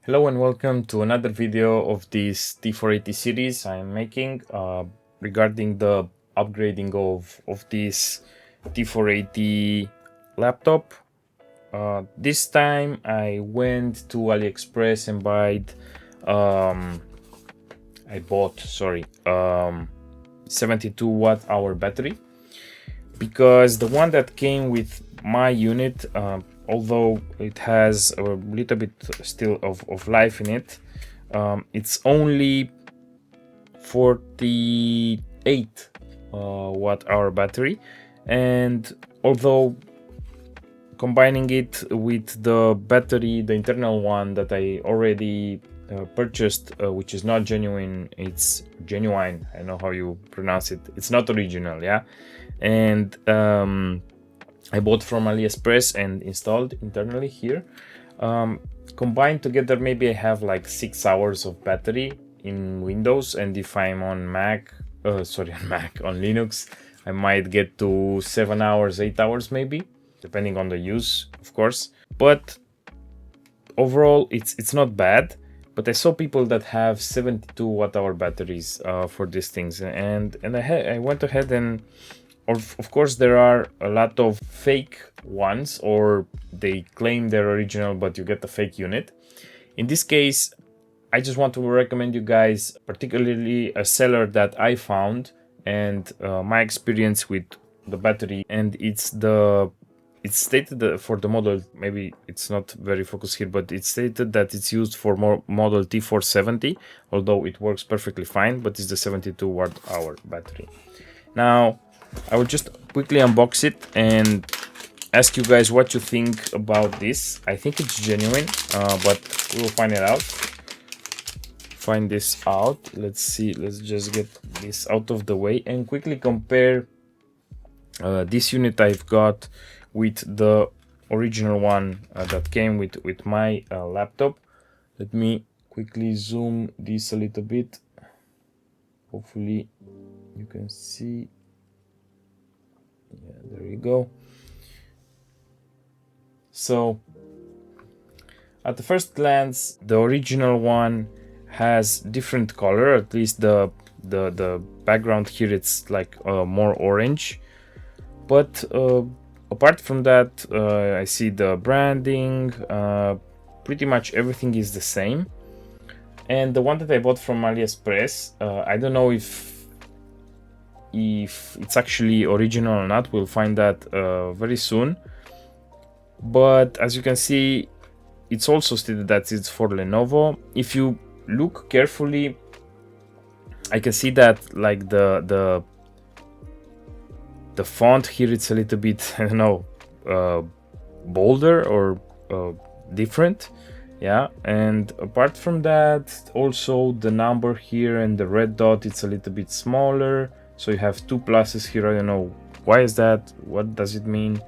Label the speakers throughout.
Speaker 1: Hello and welcome to another video of this T480 series I'm making regarding the upgrading of this T480 laptop. This time I went to AliExpress and bought 72 watt hour battery, because the one that came with my unit, although it has a little bit still of life in it, it's only 48 watt hour battery, and although combining it with the battery, the internal one that I already purchased, which is not genuine, it's genuine, I know how you pronounce it, it's not original, yeah, and I bought from AliExpress and installed internally here. Combined together, maybe I have like 6 hours of battery in Windows, and if I'm on Mac, on Linux, I might get to 7 hours, 8 hours maybe, depending on the use, of course. But overall, it's not bad. But I saw people that have 72 watt hour batteries for these things, and I went ahead and of course there are a lot of fake ones, or they claim they're original but you get the fake unit. In this case, I just want to recommend you guys, particularly a seller that I found, and my experience with the battery, and it's stated that for the model, maybe it's not very focused here, but it's stated that it's used for model T470, although it works perfectly fine, but it's the 72 watt hour battery. Now I will just quickly unbox it and ask you guys what you think about this. I think it's genuine, but we will find this out. Let's see, let's just get this out of the way and quickly compare this unit I've got with the original one that came with my laptop. Let me quickly zoom this a little bit. Hopefully you can see. Yeah, there you go. So at the first glance, the original one has different color. At least the background here, it's like more orange. But apart from that, I see the branding. Pretty much everything is the same. And the one that I bought from AliExpress, I don't know if it's actually original or not. We'll find that very soon. But as you can see, it's also stated that it's for Lenovo. If you look carefully, I can see that like the font here, it's a little bit, I don't know, bolder or different, yeah. And apart from that, also the number here and the red dot, it's a little bit smaller. So you have 2 pluses here. I don't know why is that, what does it mean?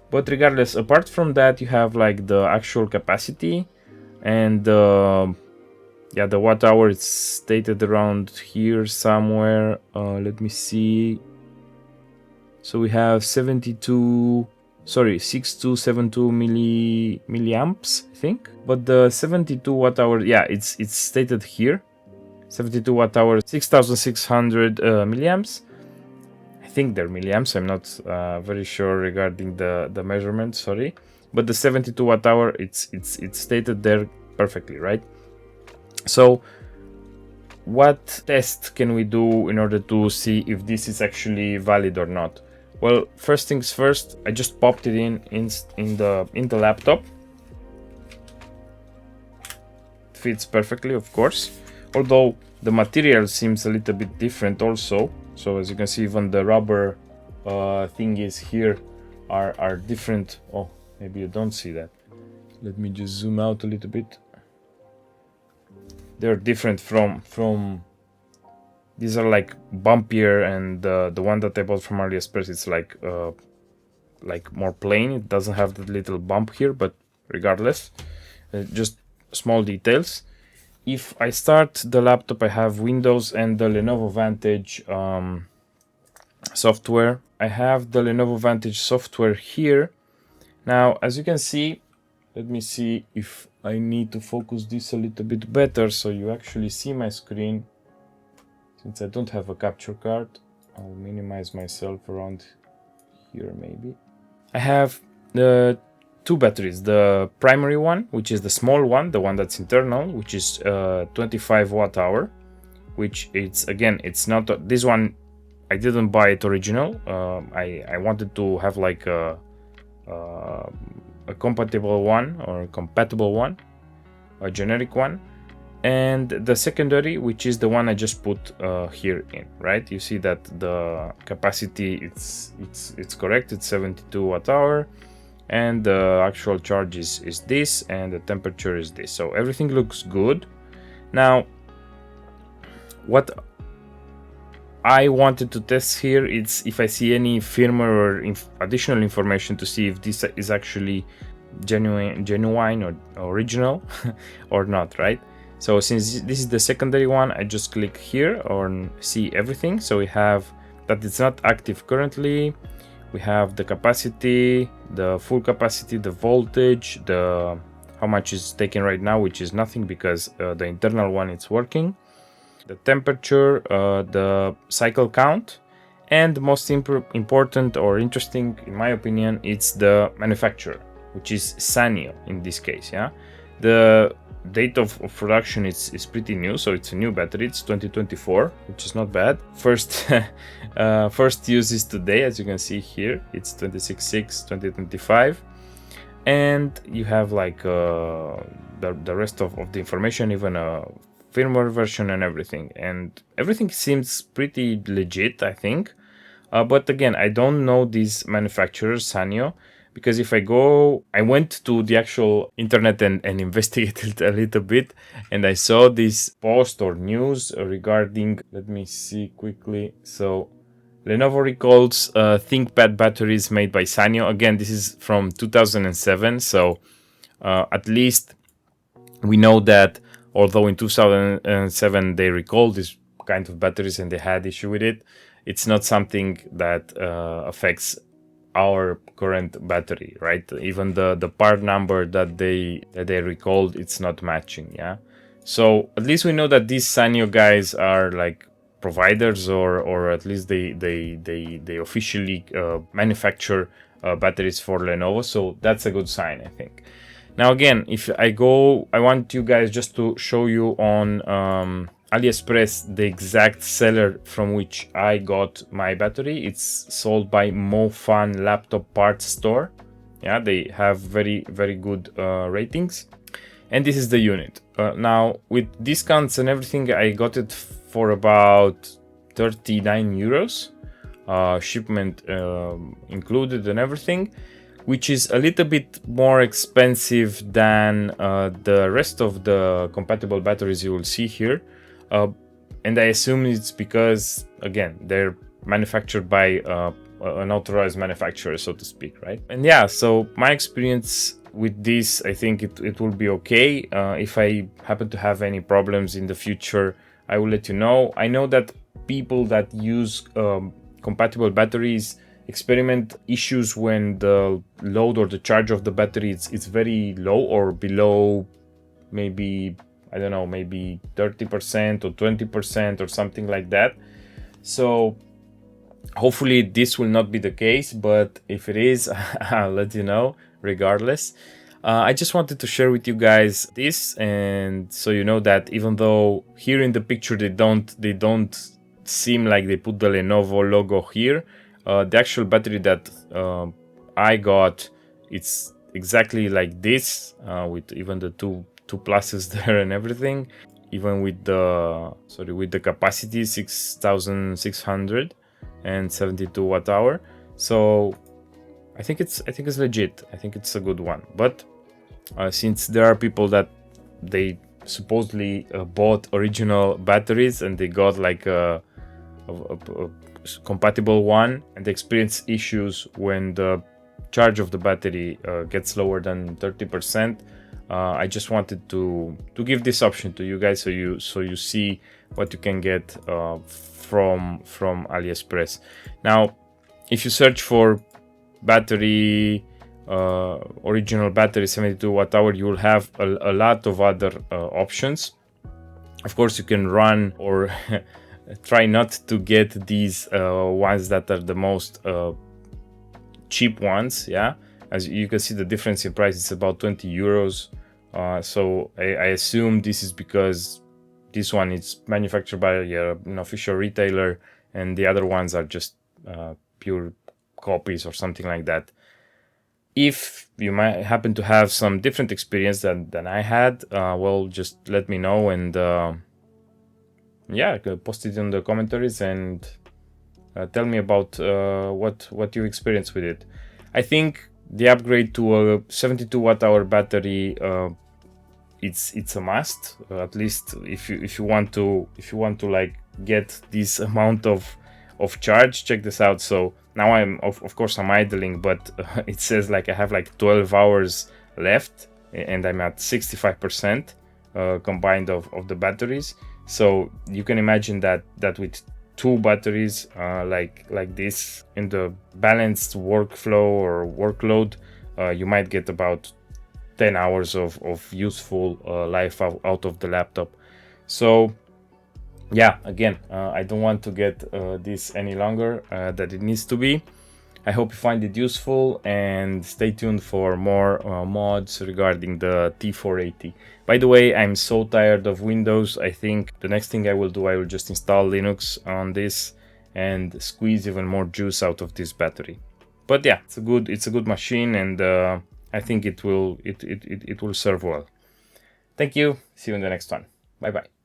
Speaker 1: But regardless, apart from that, you have like the actual capacity, and yeah, the watt hour, it's stated around here somewhere. Let me see. So we have 6272 milliamps, I think. But the 72 watt hour, yeah, it's stated here. 72 watt hour, 6600 milliamps. I think they're milliamps. I'm not very sure regarding the measurement. Sorry, but the 72 watt hour, it's stated there perfectly, right? So, what test can we do in order to see if this is actually valid or not? Well, first things first, I just popped it in the laptop. It fits perfectly, of course. Although the material seems a little bit different also. So as you can see, even the rubber thingies here are different. Oh, maybe you don't see that. Let me just zoom out a little bit. They're different from these are like bumpier, and the one that I bought from AliExpress, it's like more plain. It doesn't have that little bump here, but regardless, just small details. If I start the laptop, I have Windows and the Lenovo Vantage software. I have the Lenovo Vantage software here. Now, as you can see, let me see if I need to focus this a little bit better so you actually see my screen. Since I don't have a capture card, I'll minimize myself around here maybe. I have the two batteries, the primary one, which is the small one, the one that's internal, which is 25 watt hour, which it's, again, it's not this one. I didn't buy it original. I wanted to have like a compatible one or compatible one, a generic one, and the secondary, which is the one I just put here in, right? You see that the capacity it's correct, it's 72 watt hour, and the actual charge is this, and the temperature is this, so everything looks good. Now what I wanted to test here is if I see any firmware or additional information to see if this is actually genuine or original or not, right? So since this is the secondary one, I just click here on see everything. So we have that it's not active currently. We have the capacity, the full capacity, the voltage, the how much is taken right now, which is nothing because the internal one is working. The temperature, the cycle count, and the most important or interesting, in my opinion, it's the manufacturer, which is Sanyo in this case. Yeah, the date of production is pretty new, so it's a new battery. It's 2024, which is not bad. First use is today, as you can see here. It's 26/6/2025, and you have like the rest of the information, even a firmware version and everything, and everything seems pretty legit, I think. But again, I don't know these manufacturers, Sanyo, because if I went to the actual internet and investigated a little bit, and I saw this post or news regarding, let me see quickly. So Lenovo recalls Thinkpad batteries made by Sanyo. Again, this is from 2007, so at least we know that although in 2007 they recalled this kind of batteries and they had issue with it, it's not something that affects our current battery, right? Even the part number that they recalled, it's not matching. Yeah, so at least we know that these Sanyo guys are like providers, or at least they officially manufacture batteries for Lenovo, so that's a good sign, I think. Now again, if I want you guys just to show you on AliExpress the exact seller from which I got my battery. It's sold by MoFun Laptop Parts Store. Yeah, they have very good ratings, and this is the unit. Now with discounts and everything, I got it for about 39 euros, shipment included and everything, which is a little bit more expensive than the rest of the compatible batteries you will see here. And I assume it's because, again, they're manufactured by an authorized manufacturer, so to speak, right? And yeah, so my experience with this, I think it will be okay. If I happen to have any problems in the future, I will let you know. I know that people that use compatible batteries experiment issues when the load or the charge of the battery is very low or below, maybe, I don't know, maybe 30% or 20% or something like that. So hopefully this will not be the case, but if it is, I'll let you know regardless. I just wanted to share with you guys this, and so you know that even though here in the picture they don't seem like they put the Lenovo logo here, the actual battery that I got, it's exactly like this, with even the two pluses there and everything, even with the capacity 6600 and 72 watt hour. So I think it's legit. I think it's a good one. But since there are people that they supposedly bought original batteries and they got like a compatible one, and they experience issues when the charge of the battery gets lower than 30%, I just wanted to give this option to you guys, so you see what you can get from AliExpress. Now if you search for battery original battery 72 watt hour, you will have a lot of other options. Of course, you can run or try not to get these ones that are the most cheap ones. Yeah, as you can see, the difference in price is about 20 euros. So I assume this is because this one is manufactured by an official retailer, and the other ones are just pure copies or something like that. If you might happen to have some different experience than I had, well, just let me know, and yeah, post it in the commentaries and tell me about what you experienced with it. I think the upgrade to a 72 watt hour battery, it's a must. At least if you want to like get this amount of charge. Check this out. So now I'm of course I'm idling, but it says like I have like 12 hours left, and I'm at 65% combined of the batteries. So you can imagine that with two batteries like this in the balanced workflow or workload, you might get about 10 hours of useful life out of the laptop. So yeah, again, I don't want to get this any longer than it needs to be. I hope you find it useful, and stay tuned for more mods regarding the T480. By the way, I'm so tired of Windows. I think the next thing I will do, I will just install Linux on this and squeeze even more juice out of this battery. But yeah, it's a good machine, and I think it will serve well. Thank you. See you in the next one. Bye bye.